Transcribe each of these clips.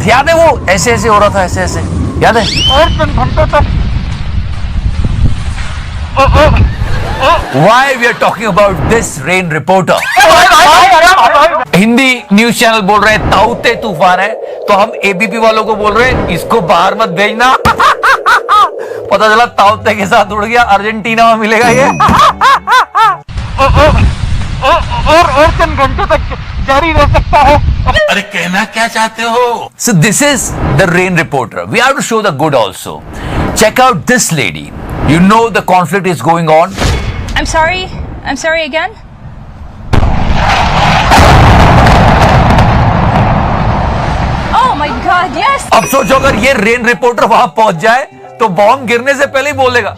याद है वो ऐसे ऐसे हो रहा था, ऐसे ऐसे, याद है? और 3 घंटे तक Why we are talking about this rain reporter? Hindi news channel बोल रहे हैं ताउते तूफान है, तो हम एबीपी वालों को बोल रहे हैं इसको बाहर मत भेजना। पता चला ताउते के साथ उड़ गया, अर्जेंटीना में मिलेगा ये। और 3 घंटे तक जारी रह सकता है। अरे कहना क्या चाहते हो? So this is the rain reporter. We have to show the good also. Check out this lady. You know the conflict is going on. I'm sorry again? Oh my God, yes! अब सोचो अगर ये rain reporter वहां पहुंच जाए तो bomb गिरने से पहले ही बोलेगा।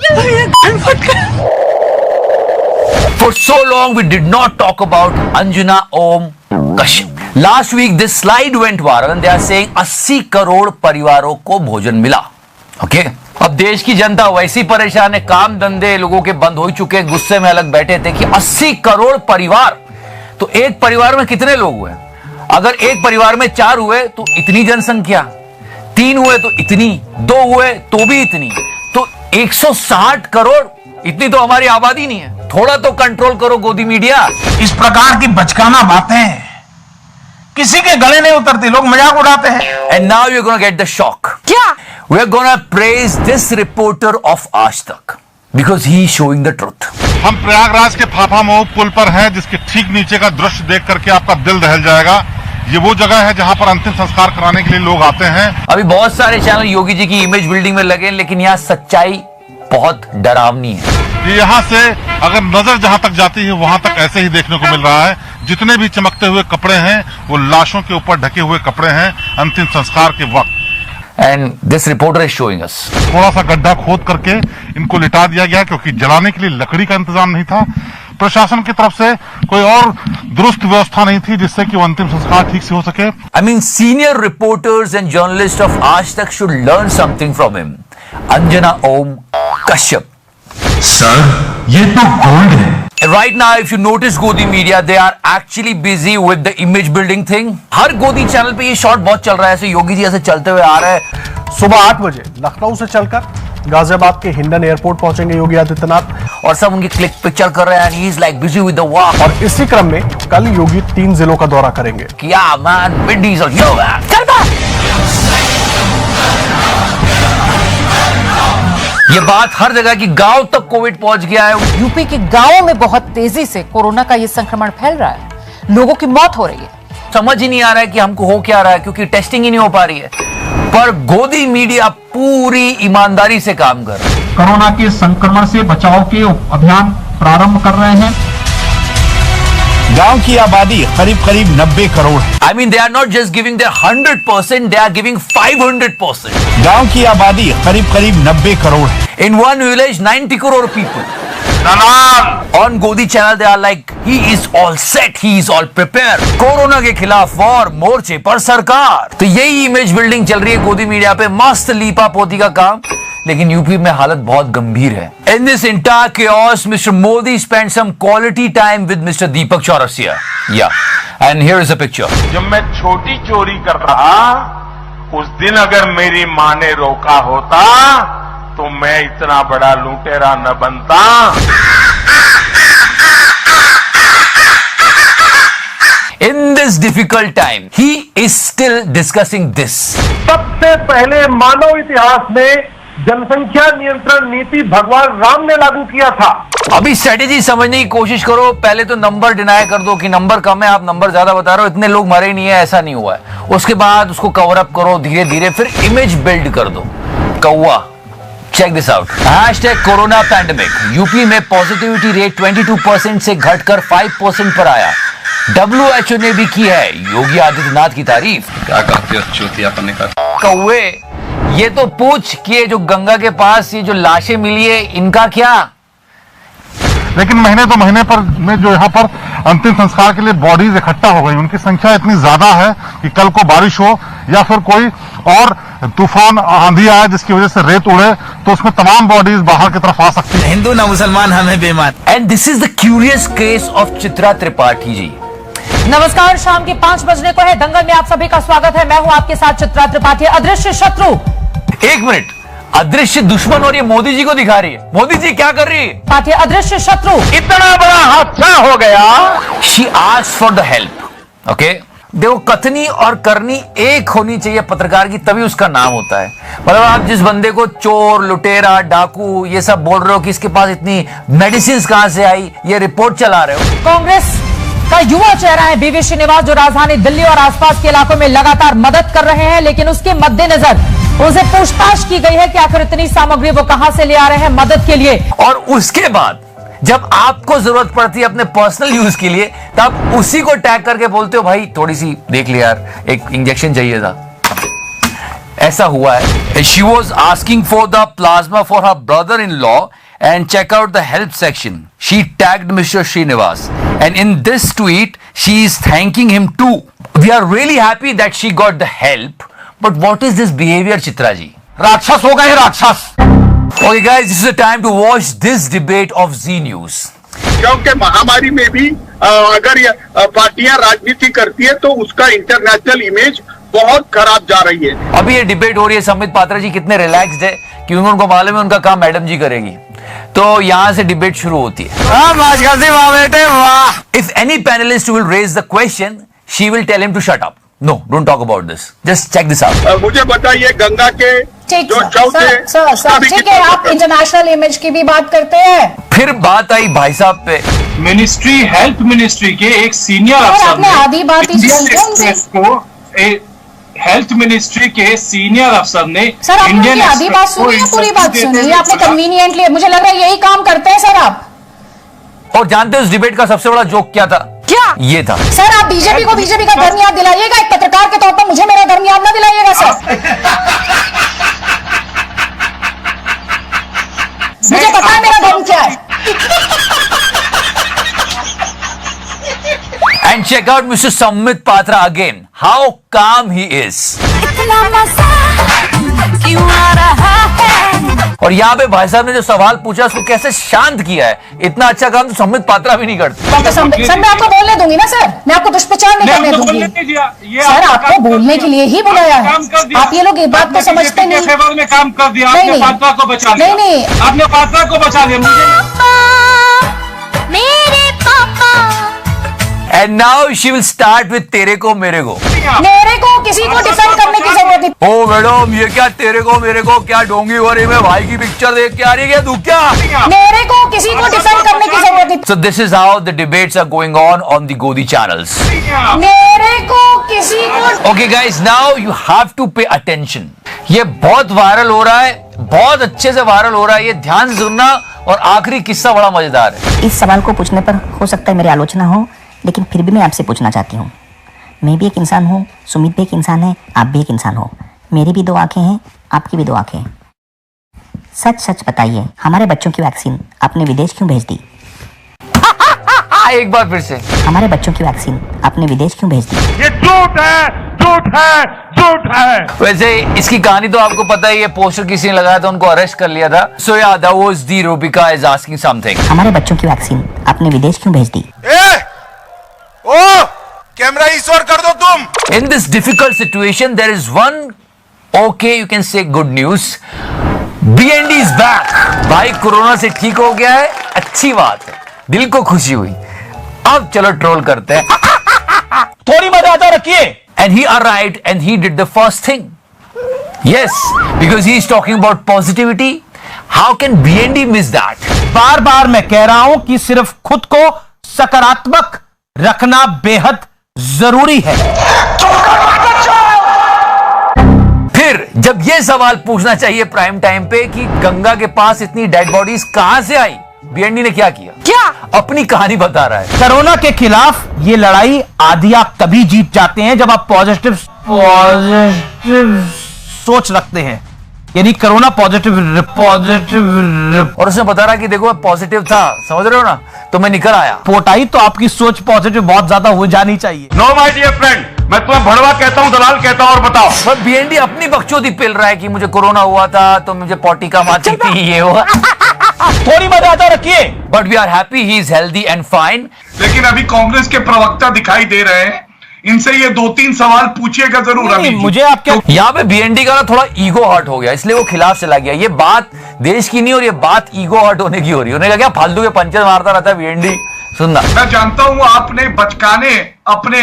For so long we did not talk about Anjana Om Kashyap. Last week this slide went viral and they are saying 80 crore परिवारों को भोजन मिला। ओके अब देश की जनता वैसी परेशान है, काम धंधे लोगों के बंद हो चुके हैं, गुस्से में अलग बैठे थे कि 80 करोड़ परिवार, तो एक परिवार में कितने लोग हुए? अगर एक परिवार में 4 हुए तो इतनी जनसंख्या, 3 हुए तो इतनी, 2 हुए तो भी इतनी, तो 160 करोड़, इतनी तो हमारी आबादी नहीं है। थोड़ा तो कंट्रोल करो गोदी मीडिया। इस प्रकार की बचकाना बातें किसी के गले नहीं उतरती, लोग मजाक उड़ाते हैं। And now you're gonna get the shock. क्या? We're gonna praise this reporter of Aaj Tak because he is showing the truth. हम प्रयागराज के फाफामऊ पुल पर हैं, जिसके ठीक नीचे का दृश्य देख करके आपका दिल दहल जाएगा। ये वो जगह है जहां पर अंतिम संस्कार कराने के लिए लोग आते हैं। अभी बहुत सारे चैनल योगी जी की इमेज बिल्डिंग में लगे, लेकिन यहाँ सच्चाई बहुत डरावनी है। यहाँ से अगर नजर जहां तक जाती है वहां तक ऐसे ही देखने को मिल रहा है। जितने भी चमकते हुए कपड़े हैं वो लाशों के ऊपर ढके हुए कपड़े हैं अंतिम संस्कार के वक्त। And this reporter is showing us. थोड़ा सा गड्ढा खोद करके इनको लिटा दिया गया क्योंकि जलाने के लिए लकड़ी का इंतजाम नहीं था। प्रशासन की तरफ से कोई और दुरुस्त व्यवस्था नहीं थी जिससे कि वो अंतिम संस्कार ठीक से हो सके। I mean, senior reporters and journalists of Aaj Tak should learn something from him. Anjana Om Kashyap. Sir ये तो गोल्ड है। Right now, if you notice Godi Media, they are actually busy with the image building thing. हर गोदी channel पे ये shot बहुत चल रहा है, ऐसे योगी जी ऐसे चलते हुए आ रहे हैं। सुबह 8 बजे लखनऊ से चलकर गाजियाबाद के हिंडन एयरपोर्ट पहुंचेंगे योगी आदित्यनाथ, और सब उनकी क्लिक पिक्चर कर रहे हैं। He is like busy with the work. और इसी क्रम में कल योगी 3 जिलों का दौरा करेंगे। क्या man, Vin Diesel, yo man, चल बा। ये बात हर जगह की, गांव तक कोविड पहुंच गया है। यूपी के गांवों में बहुत तेजी से कोरोना का ये संक्रमण फैल रहा है, लोगों की मौत हो रही है। समझ ही नहीं आ रहा है कि हमको हो क्या रहा है, क्योंकि टेस्टिंग ही नहीं हो पा रही है। पर गोदी मीडिया पूरी ईमानदारी से काम कर रहा है। कोरोना के संक्रमण से बचाव के अभियान प्रारंभ कर रहे हैं। गांव की आबादी करीब करीब 90 करोड़ है। I mean, they are not just giving their 100%, they are giving 500%. गांव की आबादी करीब करीब 90 करोड़ है। In one village, 90 crore people. On Godi channel, they are like, he is all set, he is all prepared. Corona के खिलाफ war, मोर्चे पर सरकार। तो यही इमेज बिल्डिंग चल रही है गोदी मीडिया पे, मस्त लीपा पोती का काम। लेकिन यूपी में हालत बहुत गंभीर है। In this entire chaos, Mr. Modi spent some quality time with Mr. Deepak Chaurasia. Yeah, and here is a picture. जब मैं छोटी चोरी कर रहा, उस दिन अगर मेरी माँ ने रोका होता तो मैं इतना बड़ा लुटेरा न बनता। In this difficult time, he is still discussing this. सबसे पहले मानव इतिहास में जनसंख्या नियंत्रण नीति भगवान राम ने लागू किया था। अभी स्ट्रेटेजी समझने की कोशिश करो। पहले तो नंबर डिनाई कर दो कि नंबर कम है, आप नंबर ज्यादा बता रहे हो, इतने लोग मरे नहीं है, ऐसा नहीं हुआ है। उसके बाद उसको कवर अप करो धीरे धीरे, फिर इमेज बिल्ड कर दो। कौवा, check this out. Hashtag corona pandemic. UP में पॉजिटिविटी रेट 22% से घटकर 5% पर आया। WHO ने भी की है योगी आदित्यनाथ की तारीफ। क्या कहते हो चूतियापन का? कौवे, ये तो पूछ कि ये जो गंगा के पास ये जो लाशें मिली है, इनका क्या? लेकिन महीने 2 महीने पर में जो यहाँ पर अंतिम संस्कार के लिए बॉडीज इकट्ठा हो गई, उनकी संख्या इतनी ज्यादा है कि कल को बारिश हो या फिर कोई और तूफान आंधी आए जिसकी वजह से रेत उड़े तो उसमें तमाम बॉडीज बाहर की तरफ आ सकती है। हिंदू ना मुसलमान हमें बेईमान। And this is the curious case of Chitra Tripathi ji. नमस्कार, शाम के 5 बजने को है। दंगल में आप सभी का स्वागत है। मैं हूं आपके साथ चित्रा त्रिपाठी। अदृश्य शत्रु, एक मिनट, अदृश्य दुश्मन और ये मोदी जी को दिखा रही है। मोदी जी क्या कर रही है? पाठी अदृश्य शत्रु, इतना बड़ा हादसा हो गया। She asked for the help. Okay, देखो, कथनी और करनी एक होनी चाहिए पत्रकार की, तभी उसका नाम होता है। मतलब आप जिस बंदे को चोर, लुटेरा, डाकू ये सब बोल रहे हो कि इसके पास इतनी मेडिसिन कहां से आई, ये रिपोर्ट चला रहे हो। कांग्रेस का युवा चेहरा है बीवी श्रीनिवास, जो राजधानी दिल्ली और आसपास के इलाकों में लगातार मदद कर रहे हैं। लेकिन उसके मद्देनजर उनसे पूछताछ की गई है कि आखिर इतनी सामग्री वो कहां से ले आ रहे हैं मदद के लिए। और उसके बाद जब आपको जरूरत पड़ती है अपने पर्सनल यूज के लिए, तब उसी को टैग करके बोलते हो भाई थोड़ी सी देख लिया यार, एक इंजेक्शन चाहिए था। ऐसा हुआ है। She was asking for the plasma for her brother in law and check out the help section. She tagged Mr. Srinivas, and in this tweet she is thanking him too. We are really happy that she got the help, but what is this behavior, Chitra ji? राक्षस हो गए राक्षस। Okay guys, this is the time to watch this debate of Z News. क्योंकि महामारी में भी अगर पार्टियां राजनीति करती है तो उसका इंटरनेशनल इमेज बहुत खराब जा रही है। अभी ये डिबेट हो रही है, संबित पात्रा जी कितने रिलैक्स्ड है क्योंकि उनको मालूम है उनका काम मैडम जी करेगी। तो यहां से डिबेट शुरू होती है। If any panelist will raise the question, she will tell him to shut up. No, don't talk about this. Just check this out. मुझे बताइए, गंगा के ठीक जो चौथे ठीक है, आप इंटरनेशनल इमेज की भी बात करते हैं। फिर बात आई भाई साहब पे। मिनिस्ट्री, हेल्थ मिनिस्ट्री के एक सीनियर अफसर आपने आधी बात ही हेल्थ मिनिस्ट्री के सीनियर अफसर ने सर, आपने उनकी आधी बात सुनी है, पूरी बात सुनी है आपने कन्वीनियंटली। मुझे लग रहा है यही काम करते हैं सर आप। और जानते हो इस डिबेट का सबसे बड़ा जोक क्या था? क्या? ये था, सर आप बीजेपी को बीजेपी का धर्म याद दिलाइएगा, एक पत्रकार के तौर पर मुझे मेरा धर्म याद ना दिलाइएगा सर। मुझे पता है मेरा धर्म क्या है। and check out Mr. Sambit Patra again. How calm he is. और यहाँ पे भाई साहब ने जो सवाल पूछा उसको कैसे शांत किया है। इतना अच्छा काम तो संबित पात्रा भी नहीं करते। सर मैं आपको बोलने दूंगी ना सर, मैं आपको दुष्प्रचार नहीं करने दूंगी सर। आपको बोलने के लिए ही बुलाया है। आप ये लोग ये बात को समझते नहीं। फेवर में काम कर दिया आपने, पात्रा को बचा लिया। नहीं, आपने पात्रा को बचा लिया। मेरे पापा। And now she will start with तेरे को मेरे को। मेरे को किसी को डिफेंड करने की जरूरत नहीं। ओ मैडम, ये क्या तेरे को मेरे को, क्या डोंगी हो रही में भाई की पिक्चर देख के आ रही है तू क्या? मेरे को किसी को डिफेंड करने की जरूरत नहीं। So this is how the debates are going on the Godi channels. मेरे को किसी को। Okay guys, now you have to pay attention. ये बहुत वायरल हो रहा है, बहुत अच्छे से वायरल हो रहा है, ये ध्यान से सुनना। और आखिरी किस्सा बड़ा मजेदार है। इस सवाल को पूछने पर हो सकता है मेरी आलोचना हो, लेकिन फिर भी मैं आपसे पूछना चाहती हूँ। मैं भी एक इंसान हूँ, सुमित भी एक इंसान है, आप भी एक इंसान हो। मेरी भी 2 आंखें हैं, आपकी भी 2 आंखें हैं। सच सच बताइए, हमारे बच्चों की वैक्सीन आपने विदेश क्यों भेज दी? एक बार फिर से, हमारे बच्चों की वैक्सीन आपने विदेश क्यों भेज दी? ये झूठ है, झूठ है, झूठ है। वैसे इसकी कहानी तो आपको पता है, ये पोस्टर किसी ने लगाया था, उनको अरेस्ट कर लिया था। So yeah, that was the Rupika is asking something. हमारे बच्चों की वैक्सीन आपने विदेश क्यों भेज दी? कैमरा ईश्वर कर दो तुम। In this difficult situation, there is one, okay, you can say good news. BND is back. भाई कोरोना से ठीक हो गया है, अच्छी बात है, दिल को खुशी हुई। अब चलो ट्रोल करते हैं। थोड़ी मर्यादा रखिए। And he arrived and he did the first thing. Yes, because he is talking about positivity. How can BND miss that? बार बार मैं कह रहा हूं कि सिर्फ खुद को सकारात्मक रखना बेहद जरूरी है। फिर जब यह सवाल पूछना चाहिए प्राइम टाइम पे कि गंगा के पास इतनी डेड बॉडीज कहां से आई, बीएनडी ने क्या किया? अपनी कहानी बता रहा है। कोरोना के खिलाफ ये लड़ाई आधी आप तभी जीत जाते हैं जब आप पॉजिटिव सोच रखते हैं, यानी कोरोना पॉजिटिव। और उसने बता रहा कि देखो मैं पॉजिटिव था, समझ रहे हो ना, तो मैं निकल आया। पोटाई तो आपकी सोच पॉजिटिव बहुत ज्यादा हो जानी चाहिए। नो माय डियर फ्रेंड, मैं तुम्हें भड़वा कहता हूं, दलाल कहता हूं, और बताओ। बीएनडी अपनी बकचोदी पेल रहा है कि मुझे कोरोना हुआ था तो मुझे पॉटी का मारती थी, ये हुआ। थोड़ी मर्यादा रखिए। But we are happy he is healthy and fine. लेकिन अभी कांग्रेस के प्रवक्ता दिखाई दे रहे हैं, इनसे ये 2-3 सवाल पूछिएगा जरूर। अभी मुझे आप क्या यहाँ पे बीएनडी का ना थोड़ा ईगो हर्ट हो गया, इसलिए वो खिलाफ चला गया। ये बात देश की नहीं और ये बात ईगो हर्ट होने की हो रही है। उन्होंने कहा क्या फालतू के पंचेस मारता रहता है बीएनडी। सुनना, मैं जानता हूं आपने बचकाने अपने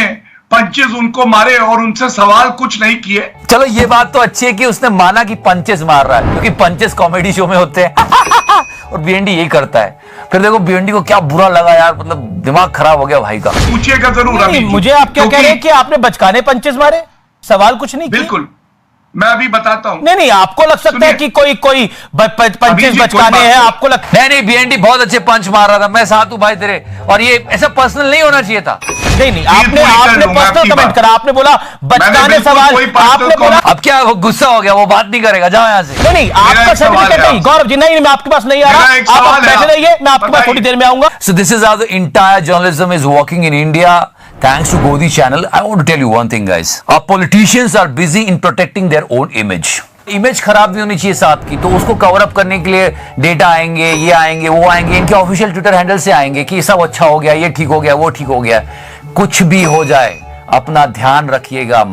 पंचेस उनको मारे और उनसे सवाल कुछ नहीं किए। चलो ये बात तो अच्छी है कि उसने माना कि पंचेस मार रहा है, क्योंकि पंचेस कॉमेडी शो में होते हैं और बीएनडी यही करता है। फिर देखो बीएनडी को क्या बुरा लगा यार, मतलब दिमाग खराब हो गया भाई का। पूछिएगा जरूर। नहीं, मुझे आप क्या कह रहे हैं कि आपने बचकाने पंचेस मारे? सवाल कुछ नहीं। बिल्कुल, मैं अभी बताता हूं। नहीं, आपको लग सकता है कि कोई पंचेस बचकाने हैं, आपको नहीं, बीएनडी बहुत अच्छे पंच मार रहा था, मैं साथ हूं भाई तेरे। और ये ऐसा पर्सनल नहीं होना चाहिए था। नहीं, आपने पर्सनल कमेंट करा, आपने बोला बचकाने सवाल, आपने बोला। अब क्या वो गुस्सा हो गया, वो बात नहीं करेगा, जाओ यहाँ से। नहीं, आपका सर्टिफिकेट नहीं गौरव जी, नहीं मैं आपके पास नहीं आ रहा, आप बैठे रहिए, मैं आपके पास थोड़ी देर में आऊंगा। So this is how the entire journalism is working in India. Thanks to Godi channel. I want to tell you one thing, guys. Our politicians are busy in protecting their own image. Image खराब नहीं होनी चाहिए साथ की, तो उसको cover up करने के लिए डेटा आएंगे, ये आएंगे, वो आएंगे, इनके ऑफिशियल ट्विटर हैंडल से आएंगे कि सब अच्छा हो गया, ये ठीक हो गया, वो ठीक हो गया। कुछ भी हो जाए, अपना ध्यान रखिएगा।